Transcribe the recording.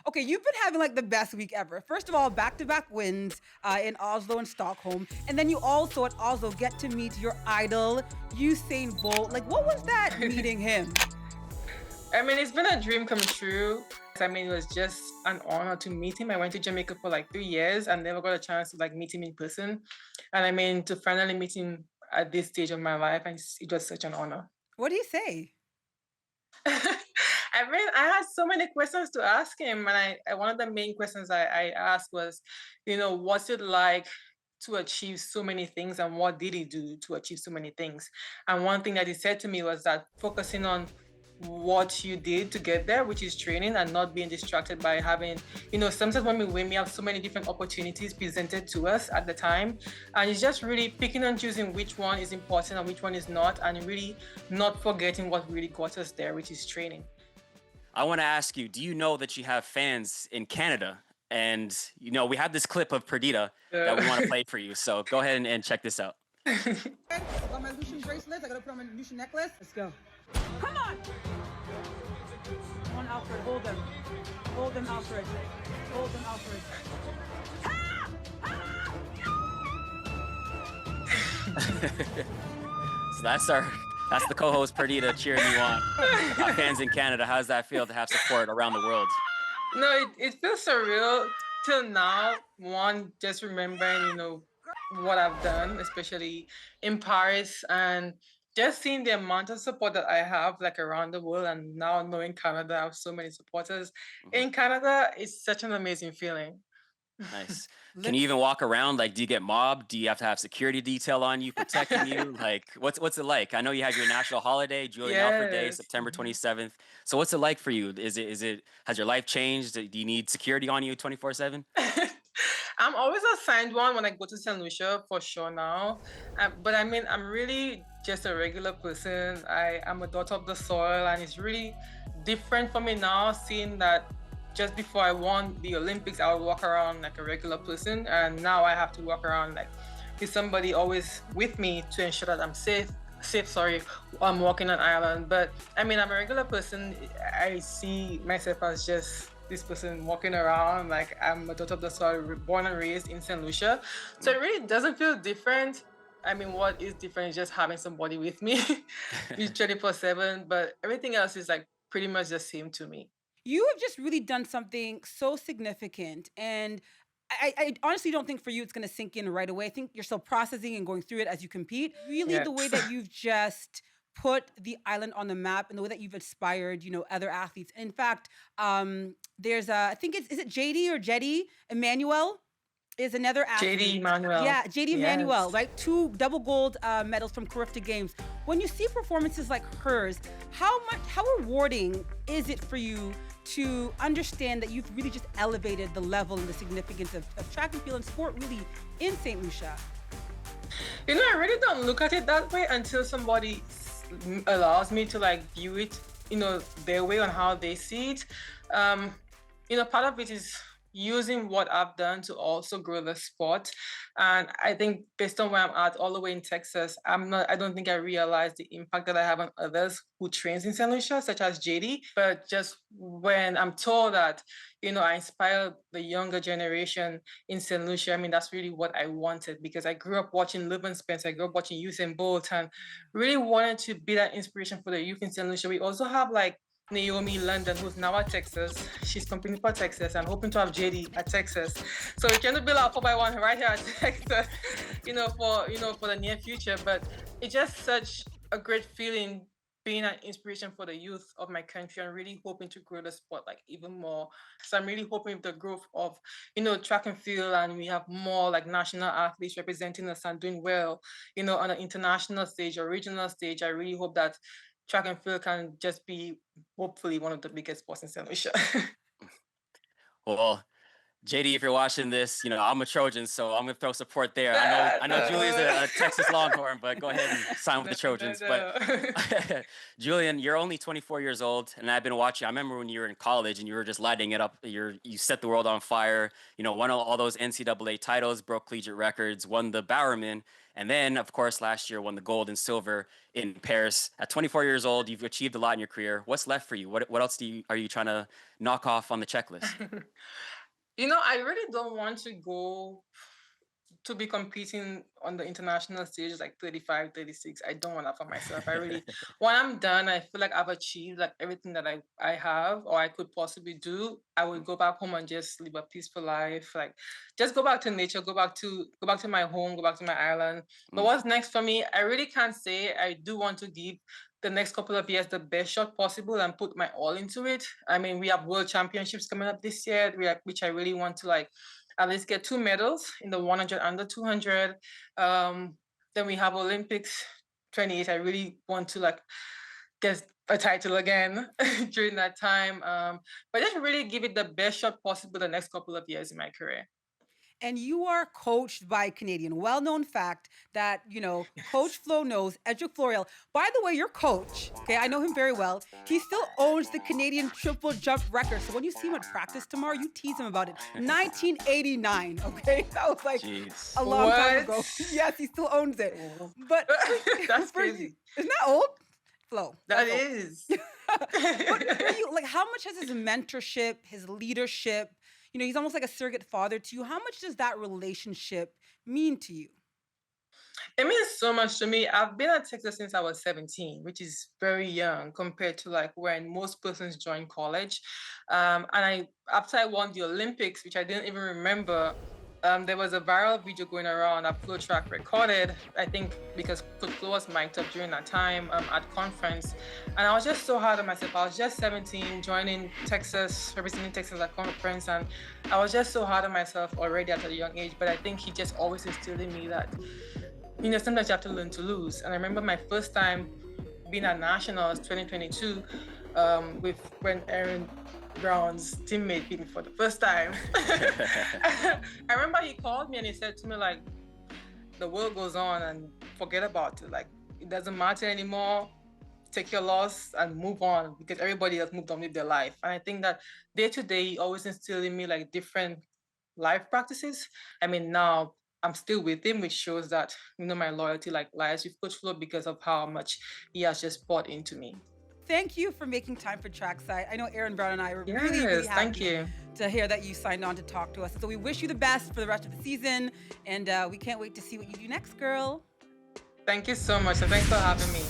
Okay, you've been having like the best week ever. First of all, back-to-back wins in Oslo and Stockholm, and then you also at Oslo get to meet your idol, Usain Bolt. Like, what was that meeting him? I mean, it's been a dream come true. I mean, it was just an honor to meet him. I went to Jamaica for like 3 years and never got a chance to like meet him in person. And I mean, to finally meet him at this stage of my life, and it was such an honor. What do you say? I mean, I had so many questions to ask him, and one of the main questions I asked was, what's it like to achieve so many things, and what did he do to achieve so many things? And one thing that he said to me was that focusing on what you did to get there, which is training, and not being distracted by having, sometimes when we have so many different opportunities presented to us at the time, and it's just really picking and choosing which one is important and which one is not, and really not forgetting what really got us there, which is training. I want to ask you, do you know that you have fans in Canada? And, we have this clip of Perdita that we want to play for you. So go ahead and check this out. I got my Lucian bracelet. I gotta put on my Lucian necklace. Let's go. Come on! Come on, Alfred. Hold them. Hold them, Alfred. Hold them, Alfred. So that's the co-host Perdita cheering you on. Fans in Canada, how does that feel to have support around the world? No, it feels surreal till now. One, just remembering, what I've done, especially in Paris, and just seeing the amount of support that I have like around the world, and now knowing Canada, I have so many supporters Mhm. in Canada. It's such an amazing feeling. Nice. Can you even walk around? Like, do you get mobbed? Do you have to have security detail on you protecting you? Like, what's it like? I know you have your national holiday, Julien Alfred Day, Yes. September Mhm. 27th. So what's it like for you? Is it has your life changed? Do you need security on you 24/7? I'm always assigned one when I go to St. Lucia for sure now. But I mean, I'm really just a regular person. I am a daughter of the soil, and it's really different for me now seeing that just before I won the Olympics, I would walk around like a regular person. And now I have to walk around like with somebody always with me to ensure that I'm safe. Safe, sorry, I'm walking on island. But I mean, I'm a regular person. I see myself as just this person walking around like I'm a daughter of the soil, born and raised in St. Lucia. So Mm. it really doesn't feel different. I mean, what is different is just having somebody with me, with 24/7. But everything else is like pretty much the same to me. You have just really done something so significant. And I honestly don't think for you it's going to sink in right away. I think you're still processing and going through it as you compete. Really, the way Yes. that you've just put the island on the map and the way that you've inspired, other athletes. In fact, there's I think is it JD or Jetty Emmanuel is another JD athlete. Manuel. Yeah, JD Emmanuel, Yes. right? Two double gold medals from Carifta Games. When you see performances like hers, how rewarding is it for you to understand that you've really just elevated the level and the significance of track and field and sport really in St. Lucia? I really don't look at it that way until somebody allows me to like view it, their way on how they see it. Um, Part of it is using what I've done to also grow the sport. And I think based on where I'm at, all the way in Texas, I don't think I realize the impact that I have on others who trains in St. Lucia, such as JD. But just when I'm told that, I inspire the younger generation in St. Lucia, I mean, that's really what I wanted because I grew up watching Living Spence, I grew up watching Usain Bolt, and really wanted to be that inspiration for the youth in St. Lucia. We also have like Naomi London, who's now at Texas. She's competing for Texas and hoping to have JD at Texas. So we're trying to build our 4x1 right here at Texas, for the near future. But it's just such a great feeling being an inspiration for the youth of my country and really hoping to grow the sport like even more. So I'm really hoping with the growth of, track and field and we have more like national athletes representing us and doing well, on an international stage or regional stage. I really hope that track and field can just be hopefully one of the biggest sports in St. Lucia. Well, JD, if you're watching this, I'm a Trojan, so I'm gonna throw support there. I know Julian's a Texas Longhorn, but go ahead and sign with the Trojans. But Julian, you're only 24 years old, and I've been watching. I remember when you were in college and you were just lighting it up. You set the world on fire. Won all those NCAA titles, broke collegiate records, won the Bowerman, and then, of course, last year won the gold and silver in Paris. At 24 years old, you've achieved a lot in your career. What's left for you? What else are you trying to knock off on the checklist? I really don't want to go to be competing on the international stage like 35, 36. I don't want that for myself. When I'm done, I feel like I've achieved like everything that I have or I could possibly do. I would go back home and just live a peaceful life. Like just go back to nature, go back to my home, go back to my island. But what's next for me? I really can't say. I do want to give the next couple of years the best shot possible and put my all into it. I mean, we have world championships coming up this year, which I really want to like at least get 2 medals in the 100 and the 200. Then we have Olympics 28. I really want to like get a title again during that time. But just really give it the best shot possible the next couple of years in my career. And you are coached by a Canadian. Well-known fact that, Coach Flo knows, Edric Florial. By the way, your coach, okay, I know him very well. He still owns the Canadian triple jump record. So when you see him at practice tomorrow, you tease him about it. 1989, okay? That was like a long time ago. Yes, he still owns it. But that's crazy. Isn't that old? Flo. That is. But for you, like, how much has his mentorship, his leadership, he's almost like a surrogate father to you. How much does that relationship mean to you? It means so much to me. I've been at Texas since I was 17, which is very young compared to like when most persons join college. And after I won the Olympics, which I didn't even remember, there was a viral video going around that Flo Track recorded, I think because Coach Flo was mic'd up during that time at conference. And I was just so hard on myself. I was just 17, joining Texas, representing Texas at conference. And I was just so hard on myself already at a young age. But I think he just always instilled in me that, sometimes you have to learn to lose. And I remember my first time being at Nationals 2022 when Aaron Brown's teammate beat me for the first time. I remember he called me and he said to me like, the world goes on and forget about it. Like, it doesn't matter anymore. Take your loss and move on because everybody else moved on with their life. And I think that day to day, he always instilled in me like different life practices. I mean, now I'm still with him, which shows that, my loyalty like lies with Coach Flo because of how much he has just poured into me. Thank you for making time for Trackside. I know Aaron Brown and I were really happy to hear that you signed on to talk to us. So we wish you the best for the rest of the season, and we can't wait to see what you do next, girl. Thank you so much, and thanks for having me.